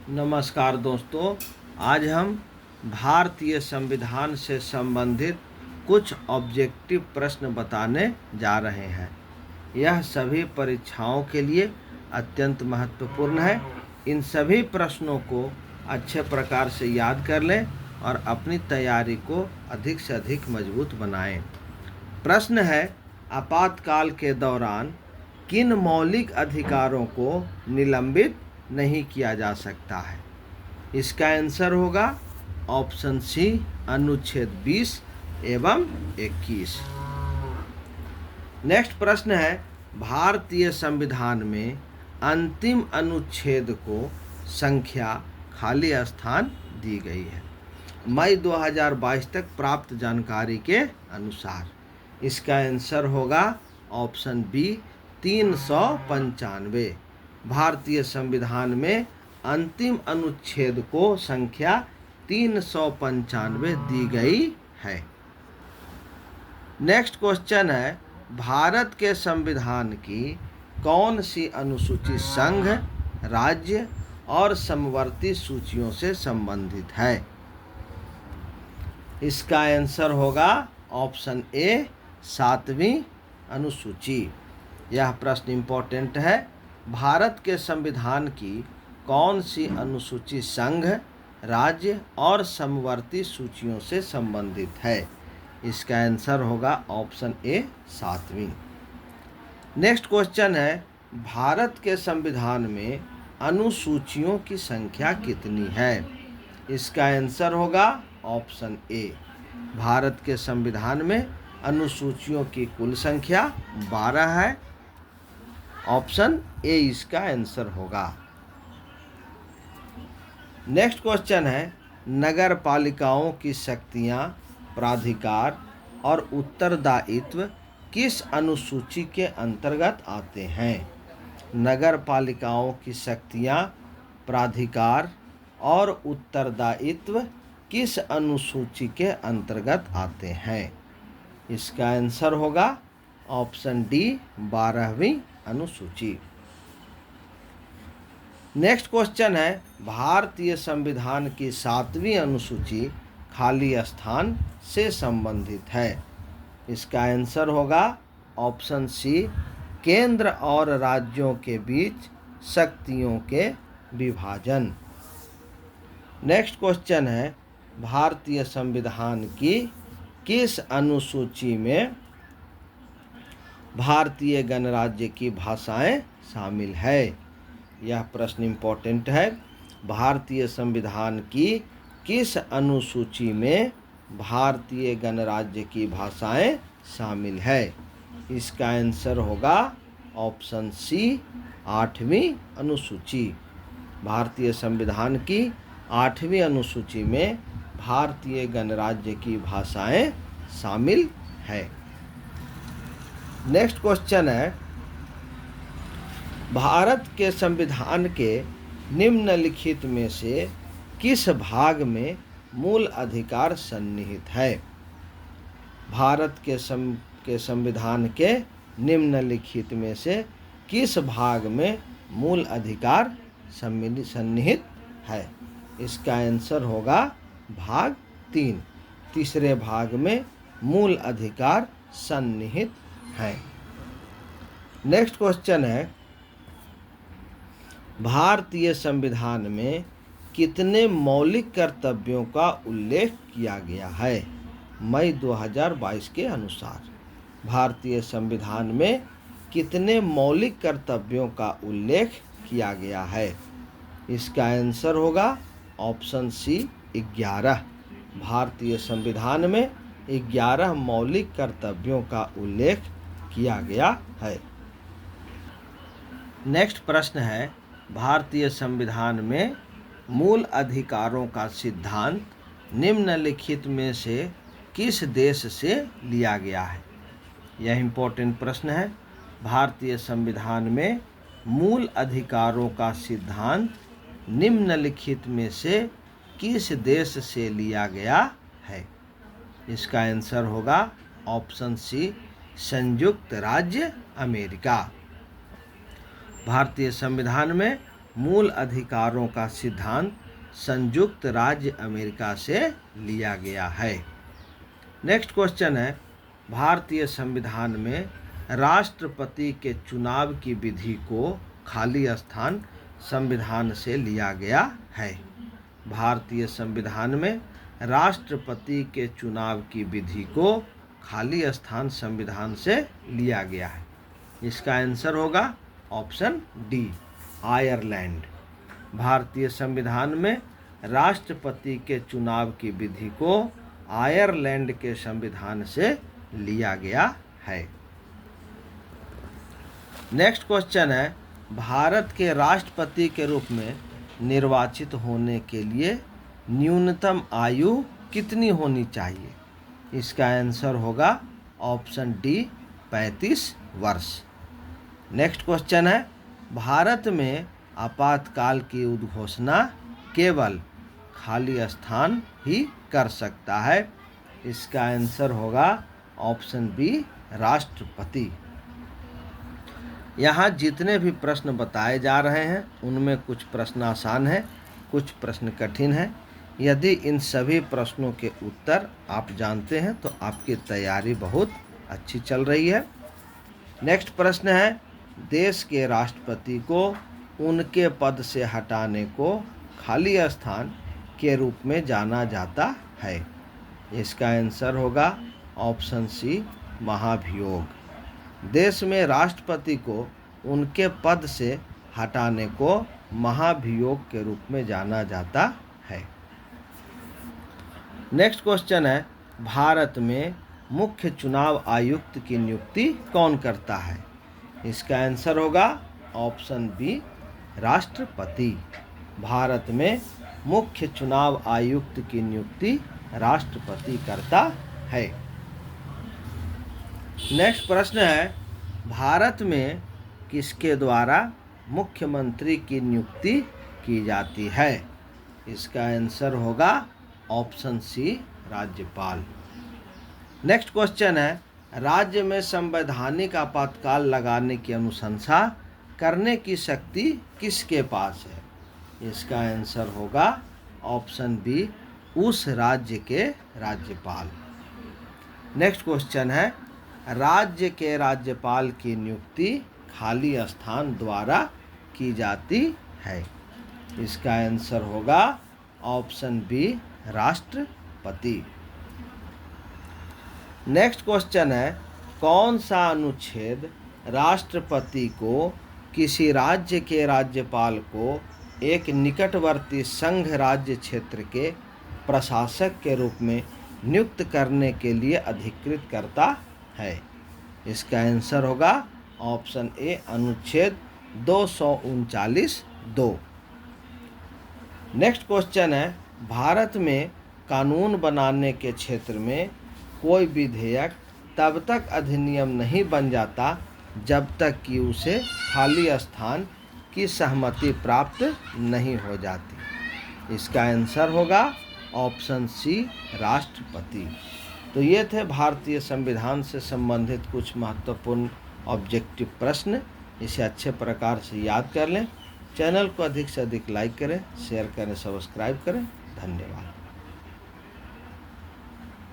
नमस्कार दोस्तों, आज हम भारतीय संविधान से संबंधित कुछ ऑब्जेक्टिव प्रश्न बताने जा रहे हैं। यह सभी परीक्षाओं के लिए अत्यंत महत्वपूर्ण है। इन सभी प्रश्नों को अच्छे प्रकार से याद कर लें और अपनी तैयारी को अधिक से अधिक मजबूत बनाएं। प्रश्न है, आपातकाल के दौरान किन मौलिक अधिकारों को निलंबित नहीं किया जा सकता है? इसका आंसर होगा ऑप्शन सी, अनुच्छेद 20 एवं 21। नेक्स्ट प्रश्न है, भारतीय संविधान में अंतिम अनुच्छेद को संख्या खाली स्थान दी गई है। मई 2022 तक प्राप्त जानकारी के अनुसार इसका आंसर होगा ऑप्शन बी, 395। भारतीय संविधान में अंतिम अनुच्छेद को संख्या 395 दी गई है। नेक्स्ट क्वेश्चन है, भारत के संविधान की कौन सी अनुसूची संघ, राज्य और समवर्ती सूचियों से संबंधित है? इसका आंसर होगा ऑप्शन ए, 7वीं अनुसूची। यह प्रश्न इम्पोर्टेंट है। भारत के संविधान की कौन सी अनुसूची संघ, राज्य और समवर्ती सूचियों से संबंधित है? इसका आंसर होगा ऑप्शन ए, 7वीं। नेक्स्ट क्वेश्चन है, भारत के संविधान में अनुसूचियों की संख्या कितनी है? इसका आंसर होगा ऑप्शन ए। भारत के संविधान में अनुसूचियों की कुल संख्या 12 है। ऑप्शन ए इसका आंसर होगा। नेक्स्ट क्वेश्चन है, नगर पालिकाओं की शक्तियां, प्राधिकार और उत्तरदायित्व किस अनुसूची के अंतर्गत आते हैं? नगर पालिकाओं की शक्तियां, प्राधिकार और उत्तरदायित्व किस अनुसूची के अंतर्गत आते हैं? इसका आंसर होगा ऑप्शन डी, 12वीं अनुसूची। नेक्स्ट क्वेश्चन है, भारतीय संविधान की 7वीं अनुसूची खाली स्थान से संबंधित है। इसका आंसर होगा ऑप्शन सी, केंद्र और राज्यों के बीच शक्तियों के विभाजन। नेक्स्ट क्वेश्चन है, भारतीय संविधान की किस अनुसूची में भारतीय गणराज्य की भाषाएं शामिल है? यह प्रश्न इम्पोर्टेंट है। भारतीय संविधान की किस अनुसूची में भारतीय गणराज्य की भाषाएं शामिल है? इसका आंसर होगा ऑप्शन सी, 8वीं अनुसूची। भारतीय संविधान की 8वीं अनुसूची में भारतीय गणराज्य की भाषाएं शामिल है। नेक्स्ट क्वेश्चन है, भारत के संविधान के निम्नलिखित में से किस भाग में मूल अधिकार सन्निहित है? भारत के संविधान के निम्नलिखित में से किस भाग में मूल अधिकार सन्निहित है? इसका आंसर होगा भाग 3। तीसरे भाग में मूल अधिकार सन्निहित है। नेक्स्ट क्वेश्चन है, भारतीय संविधान में कितने मौलिक कर्तव्यों का उल्लेख किया गया है? मई 2022 के अनुसार भारतीय संविधान में कितने मौलिक कर्तव्यों का उल्लेख किया गया है? इसका आंसर होगा ऑप्शन सी, 11। भारतीय संविधान में 11 मौलिक कर्तव्यों का उल्लेख किया गया है। नेक्स्ट प्रश्न है, भारतीय संविधान में मूल अधिकारों का सिद्धांत निम्नलिखित में से किस देश से लिया गया है? यह इम्पोर्टेंट प्रश्न है। भारतीय संविधान में मूल अधिकारों का सिद्धांत निम्नलिखित में से किस देश से लिया गया है? इसका आंसर होगा ऑप्शन सी, संयुक्त राज्य अमेरिका। भारतीय संविधान में मूल अधिकारों का सिद्धांत संयुक्त राज्य अमेरिका से लिया गया है। नेक्स्ट क्वेश्चन है, भारतीय संविधान में राष्ट्रपति के चुनाव की विधि को खाली स्थान संविधान से लिया गया है। भारतीय संविधान में राष्ट्रपति के चुनाव की विधि को खाली स्थान संविधान से लिया गया है। इसका आंसर होगा ऑप्शन डी, आयरलैंड। भारतीय संविधान में राष्ट्रपति के चुनाव की विधि को आयरलैंड के संविधान से लिया गया है। नेक्स्ट क्वेश्चन है, भारत के राष्ट्रपति के रूप में निर्वाचित होने के लिए न्यूनतम आयु कितनी होनी चाहिए? इसका आंसर होगा ऑप्शन डी, 35 वर्ष। नेक्स्ट क्वेश्चन है, भारत में आपातकाल की उद्घोषणा केवल खाली स्थान ही कर सकता है। इसका आंसर होगा ऑप्शन बी, राष्ट्रपति। यहाँ जितने भी प्रश्न बताए जा रहे हैं उनमें कुछ प्रश्न आसान हैं, कुछ प्रश्न कठिन हैं। यदि इन सभी प्रश्नों के उत्तर आप जानते हैं तो आपकी तैयारी बहुत अच्छी चल रही है। नेक्स्ट प्रश्न है, देश के राष्ट्रपति को उनके पद से हटाने को खाली स्थान के रूप में जाना जाता है। इसका आंसर होगा ऑप्शन सी, महाभियोग। देश में राष्ट्रपति को उनके पद से हटाने को महाभियोग के रूप में जाना जाता है। नेक्स्ट क्वेश्चन है, भारत में मुख्य चुनाव आयुक्त की नियुक्ति कौन करता है? इसका आंसर होगा ऑप्शन बी, राष्ट्रपति। भारत में मुख्य चुनाव आयुक्त की नियुक्ति राष्ट्रपति करता है। नेक्स्ट प्रश्न है, भारत में किसके द्वारा मुख्यमंत्री की नियुक्ति की जाती है? इसका आंसर होगा ऑप्शन सी, राज्यपाल। नेक्स्ट क्वेश्चन है, राज्य में संवैधानिक आपातकाल लगाने की अनुशंसा करने की शक्ति किसके पास है? इसका आंसर होगा ऑप्शन बी, उस राज्य के राज्यपाल। नेक्स्ट क्वेश्चन है, राज्य के राज्यपाल की नियुक्ति खाली स्थान द्वारा की जाती है। इसका आंसर होगा ऑप्शन बी, राष्ट्रपति। नेक्स्ट क्वेश्चन है, कौन सा अनुच्छेद राष्ट्रपति को किसी राज्य के राज्यपाल को एक निकटवर्ती संघ राज्य क्षेत्र के प्रशासक के रूप में नियुक्त करने के लिए अधिकृत करता है? इसका आंसर होगा ऑप्शन ए, अनुच्छेद 239(2). नेक्स्ट क्वेश्चन है, भारत में कानून बनाने के क्षेत्र में कोई विधेयक तब तक अधिनियम नहीं बन जाता जब तक कि उसे खाली स्थान की सहमति प्राप्त नहीं हो जाती। इसका आंसर होगा ऑप्शन सी, राष्ट्रपति। तो ये थे भारतीय संविधान से संबंधित कुछ महत्वपूर्ण ऑब्जेक्टिव प्रश्न। इसे अच्छे प्रकार से याद कर लें। चैनल को अधिक से अधिक लाइक करें, शेयर करें, सब्सक्राइब करें। धन्यवाद।